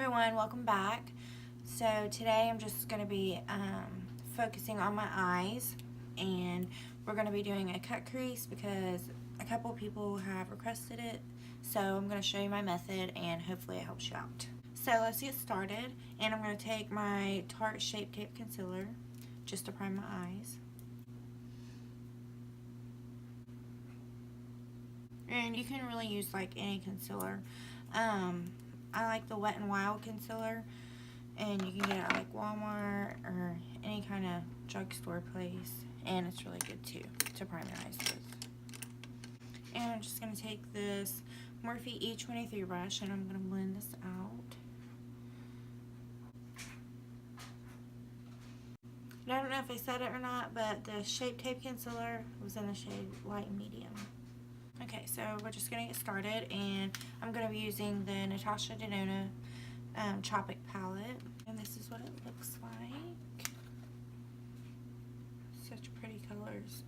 everyone, welcome back. So today I'm just going to be focusing on my eyes, and we're going to be doing a cut crease because a couple people have requested it. So I'm going to show you my method and hopefully it helps you out. So let's get started, and I'm going to take my Tarte Shape Tape Concealer just to prime my eyes. And you can really use like any concealer. I like the Wet n Wild concealer, and you can get it at like Walmart or any kind of drugstore place, and it's really good too to prime your eyes with. And I'm just going to take this Morphe E23 brush and I'm going to blend this out. And I don't know if I said it or not, but the Shape Tape Concealer was in the shade Light Medium. Okay, so we're just going to get started, and I'm going to be using the Natasha Denona Tropic palette, and this is what it looks like. Such pretty colors.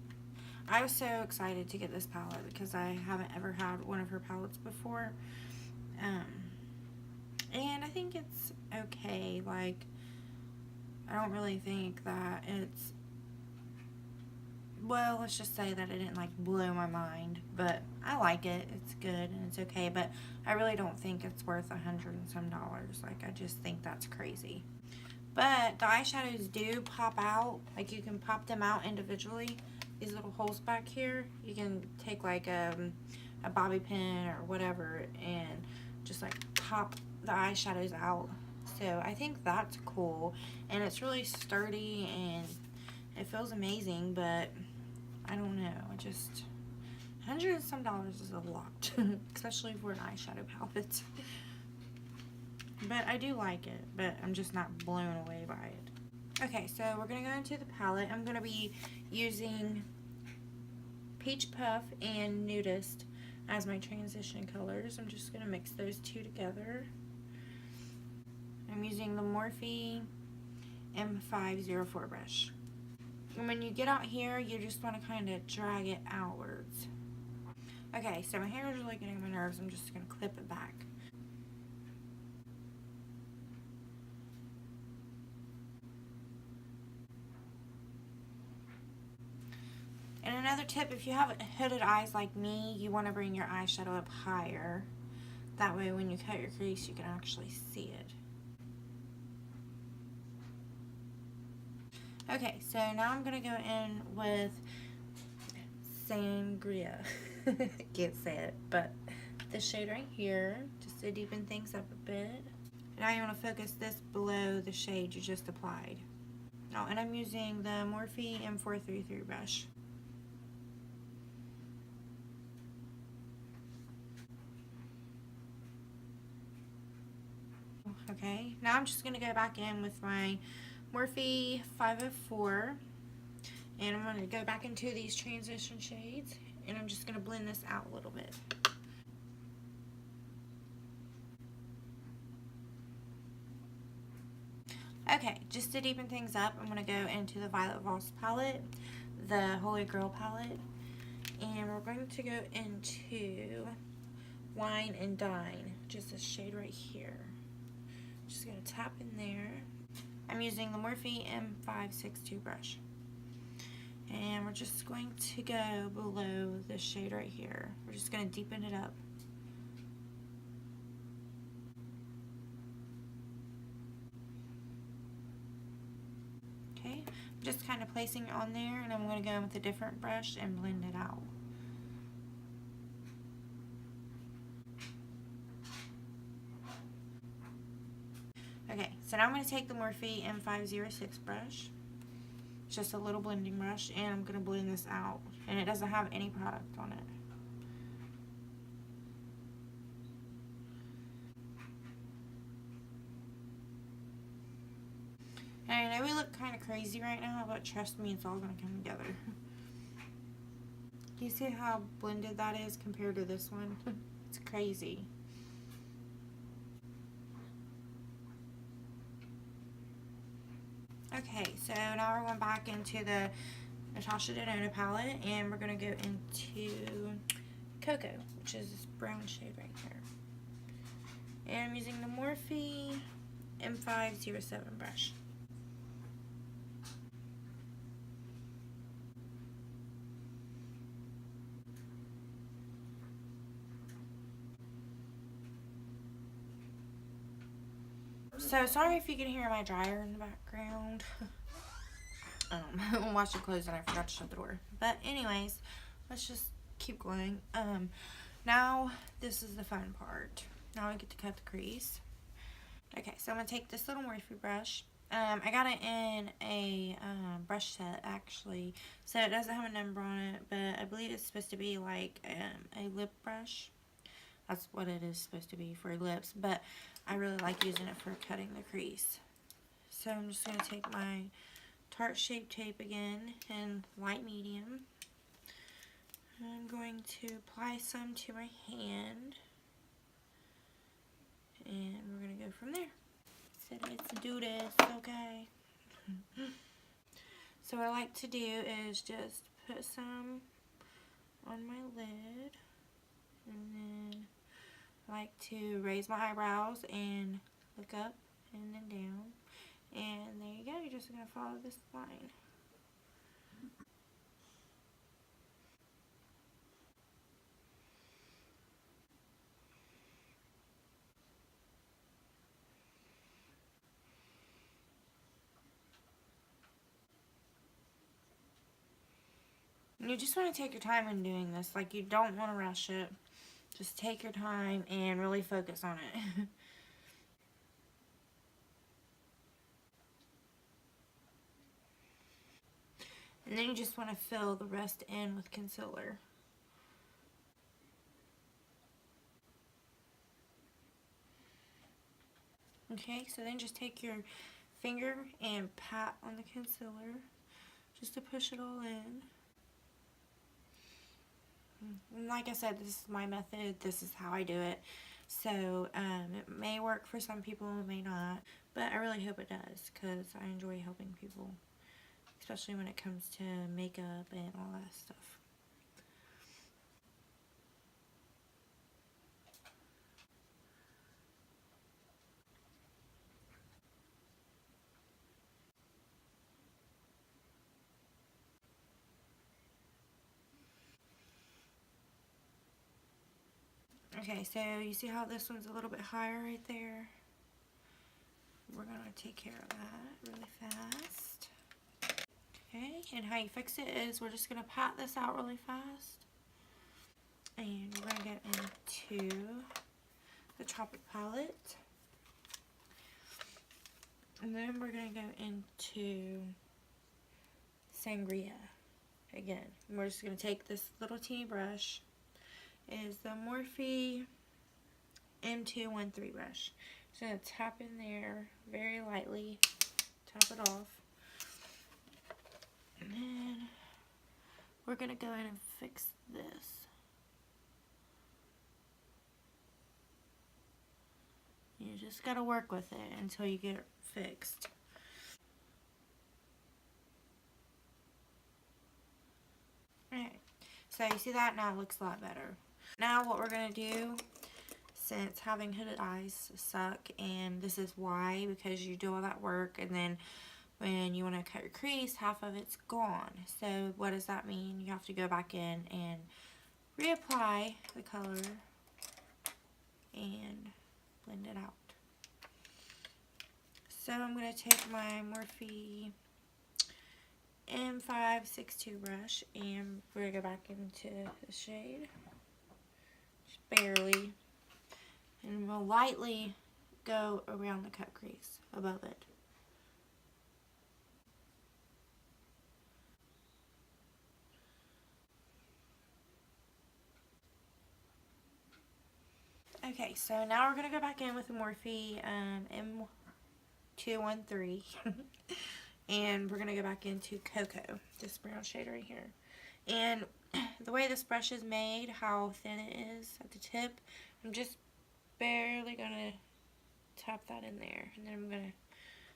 I was so excited to get this palette because I haven't ever had one of her palettes before, and I think it's okay. Like, I don't really think that it's, well, let's just say that it didn't like blow my mind, but I like it. It's good and it's okay, but I really don't think it's worth $100 and some. Like, I just think that's crazy. But the eyeshadows do pop out. Like, you can pop them out individually. These little holes back here, you can take like a bobby pin or whatever and just like pop the eyeshadows out. So I think that's cool, and it's really sturdy and it feels amazing, but I don't know, I just, $100 and some is a lot, especially for an eyeshadow palette. But I do like it, but I'm just not blown away by it. Okay, so we're going to go into the palette. I'm going to be using Peach Puff and Nudist as my transition colors. I'm just going to mix those two together. I'm using the Morphe M504 brush. And when you get out here, you just want to kind of drag it outwards. Okay, so my hair is really getting on my nerves. I'm just going to clip it back. And another tip, if you have hooded eyes like me, you want to bring your eyeshadow up higher. That way when you cut your crease, you can actually see it. Okay, so now I'm going to go in with Sangria. Can't say it, but this shade right here, just to deepen things up a bit. Now you want to focus this below the shade you just applied. Oh, and I'm using the Morphe M433 brush. Okay, now I'm just going to go back in with my Morphe 504, and I'm going to go back into these transition shades, and I'm just going to blend this out a little bit. Okay, just to deepen things up, I'm going to go into the Violet Voss palette, the Holy Grail palette, and we're going to go into Wine and Dine, just this shade right here. Just going to tap in there. I'm using the Morphe M562 brush. And we're just going to go below this shade right here. We're just going to deepen it up. Okay, I'm just kind of placing it on there, and I'm going to go in with a different brush and blend it out. Okay, so now I'm going to take the Morphe M506 brush, just a little blending brush, and I'm going to blend this out. And it doesn't have any product on it. And I know we look kind of crazy right now, but trust me, it's all going to come together. Do you see how blended that is compared to this one? It's crazy. Okay, so now we're going back into the Natasha Denona palette, and we're going to go into Cocoa, which is this brown shade right here. And I'm using the Morphe M507 brush. So sorry if you can hear my dryer in the background. I'm washing clothes and I forgot to shut the door. But anyways, let's just keep going. Now this is the fun part. Now I get to cut the crease. Okay, so I'm gonna take this little Morphe brush. I got it in a brush set actually, so it doesn't have a number on it, but I believe it's supposed to be like a lip brush. That's what it is supposed to be for lips, but I really like using it for cutting the crease. So I'm just going to take my Tarte Shape Tape again in light medium. I'm going to apply some to my hand, and we're going to go from there. So let's do this, okay? So what I like to do is just put some on my lid, and then I like to raise my eyebrows and look up and then down. And there you go, you're just going to follow this line. And you just want to take your time in doing this. Like, you don't want to rush it. Just take your time and really focus on it. And then you just want to fill the rest in with concealer. Okay, so then just take your finger and pat on the concealer just to push it all in. And like I said, this is my method. This is how I do it. So it may work for some people, it may not. But I really hope it does, because I enjoy helping people, especially when it comes to makeup and all that stuff. Okay, so you see how this one's a little bit higher right there? We're going to take care of that really fast. Okay, and how you fix it is we're just going to pat this out really fast. And we're going to get into the Tropic palette. And then we're going to go into Sangria again. And we're just going to take this little teeny brush. It is the Morphe M213 brush. Just going to tap in there very lightly. Tap it off. And then we're going to go in and fix this. You just got to work with it until you get it fixed. Alright, so you see that? Now it looks a lot better. Now what we're going to do, since having hooded eyes suck, and this is why, because you do all that work, and then when you want to cut your crease, half of it's gone. So what does that mean? You have to go back in and reapply the color and blend it out. So I'm going to take my Morphe M562 brush and we're going to go back into the shade. Just barely. And we'll lightly go around the cut crease above it. Okay, so now we're going to go back in with the Morphe M213 and we're going to go back into Cocoa, this brown shade right here. And the way this brush is made, how thin it is at the tip, I'm just barely going to tap that in there, and then I'm going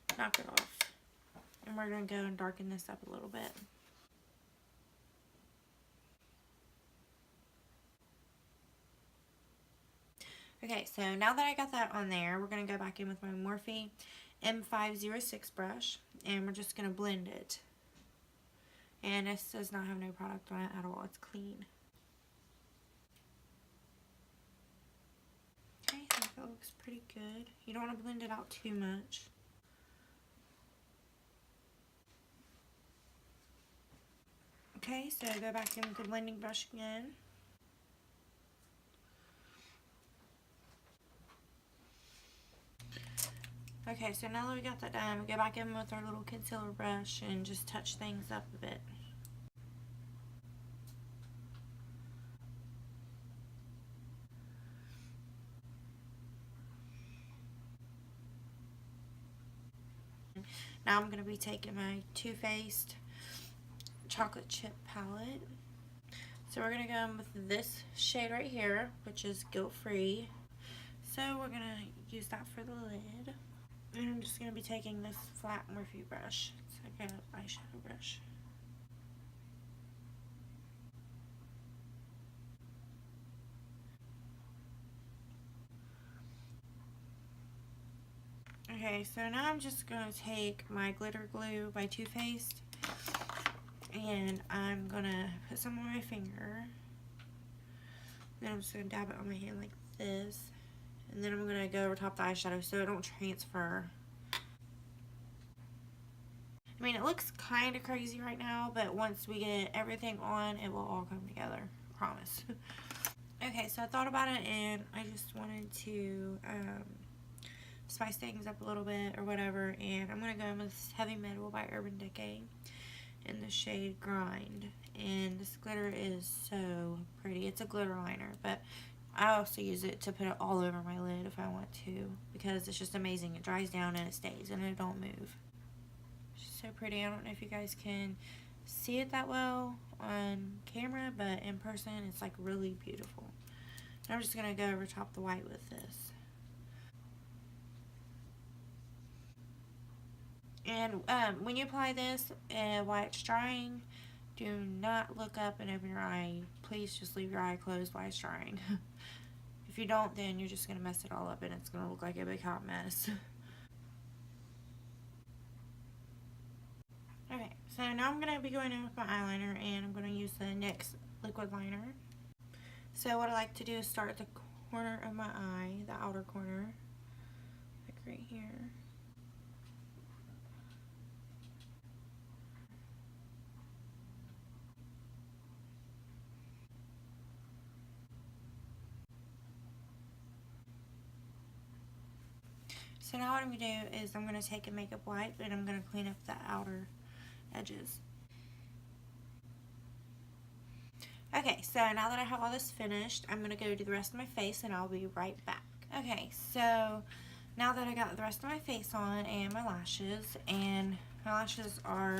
to knock it off. And we're going to go and darken this up a little bit. Okay, so now that I got that on there, we're going to go back in with my Morphe M506 brush, and we're just going to blend it. And this does not have no product on it at all. It's clean. Okay, I think that looks pretty good. You don't want to blend it out too much. Okay, so go back in with the blending brush again. Okay, so now that we got that done, we go back in with our little concealer brush and just touch things up a bit. Now I'm going to be taking my Too Faced chocolate chip palette. So we're going to go in with this shade right here, which is Guilt Free. So we're going to use that for the lid. And I'm just going to be taking this flat Morphe brush. It's like an eyeshadow brush. Okay, so now I'm just going to take my glitter glue by Too Faced, and I'm going to put some on my finger. Then I'm just going to dab it on my hand like this, and then I'm going to go over top the eyeshadow so it don't transfer. I mean, it looks kind of crazy right now, but once we get everything on, it will all come together. I promise. Okay, so I thought about it, and I just wanted to spice things up a little bit or whatever, and I'm going to go in with this Heavy Metal by Urban Decay in the shade Grind. And this glitter is so pretty. It's a glitter liner, but I also use it to put it all over my lid if I want to, because it's just amazing. It dries down and it stays and it don't move. It's so pretty. I don't know if you guys can see it that well on camera, but in person it's like really beautiful. And I'm just going to go over top the white with this. And when you apply this while it's drying, do not look up and open your eye. Please just leave your eye closed while it's drying. If you don't, then you're just going to mess it all up and it's going to look like a big hot mess. Okay, so now I'm going to be going in with my eyeliner, and I'm going to use the NYX liquid liner. So what I like to do is start at the corner of my eye, the outer corner, like right here. So now what I'm going to do is I'm going to take a makeup wipe and I'm going to clean up the outer edges. Okay, so now that I have all this finished, I'm going to go do the rest of my face and I'll be right back. Okay, so now that I got the rest of my face on and my lashes, and my lashes are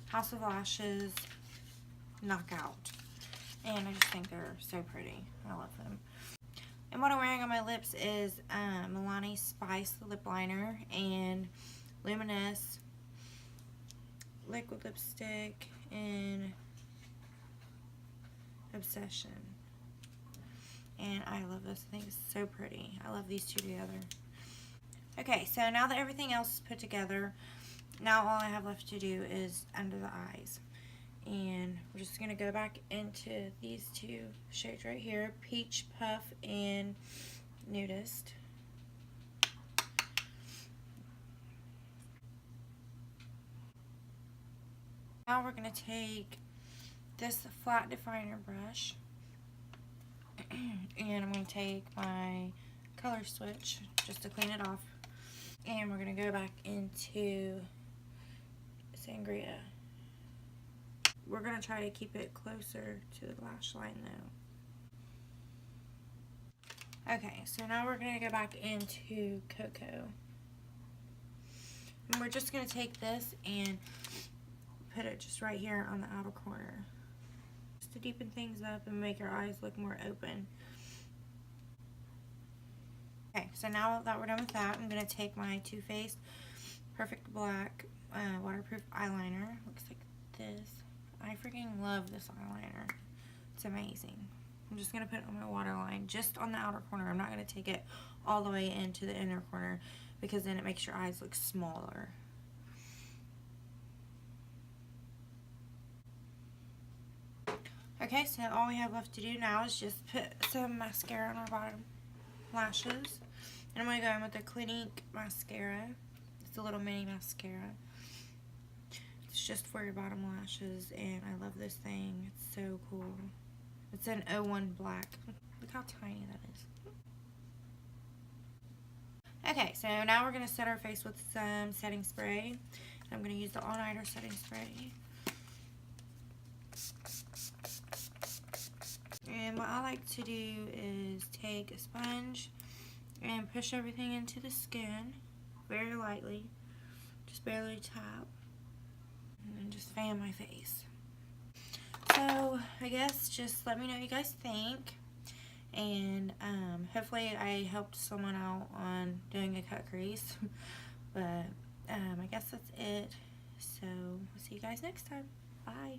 House of Lashes Knockout. And I just think they're so pretty. I love them. And what I'm wearing on my lips is Milani Spice lip liner and Luminous liquid lipstick and Obsession. And I love this. I think it's so pretty. I love these two together. Okay, so now that everything else is put together, now all I have left to do is under the eyes. And we're just going to go back into these two shades right here, Peach Puff and Nudist. Now we're going to take this flat definer brush and I'm going to take my color switch just to clean it off. And we're going to go back into Sangria. We're going to try to keep it closer to the lash line though. Okay, so now we're going to go back into Cocoa. And we're just going to take this and put it just right here on the outer corner. Just to deepen things up and make our eyes look more open. Okay, so now that we're done with that, I'm going to take my Too Faced Perfect Black waterproof eyeliner. Looks like this. I freaking love this eyeliner. It's amazing. I'm just going to put it on my waterline, just on the outer corner. I'm not going to take it all the way into the inner corner because then it makes your eyes look smaller. Okay, so all we have left to do now is just put some mascara on our bottom lashes. And I'm going to go in with the Clinique mascara. It's a little mini mascara. It's just for your bottom lashes, and I love this thing. It's so cool. It's an 01 black. Look how tiny that is. Okay, so now we're going to set our face with some setting spray. I'm going to use the All Nighter setting spray. And what I like to do is take a sponge and push everything into the skin very lightly. Just barely tap. And then just fan my face. So I guess just let me know what you guys think. And hopefully I helped someone out on doing a cut crease. But I guess that's it. So we'll see you guys next time. Bye.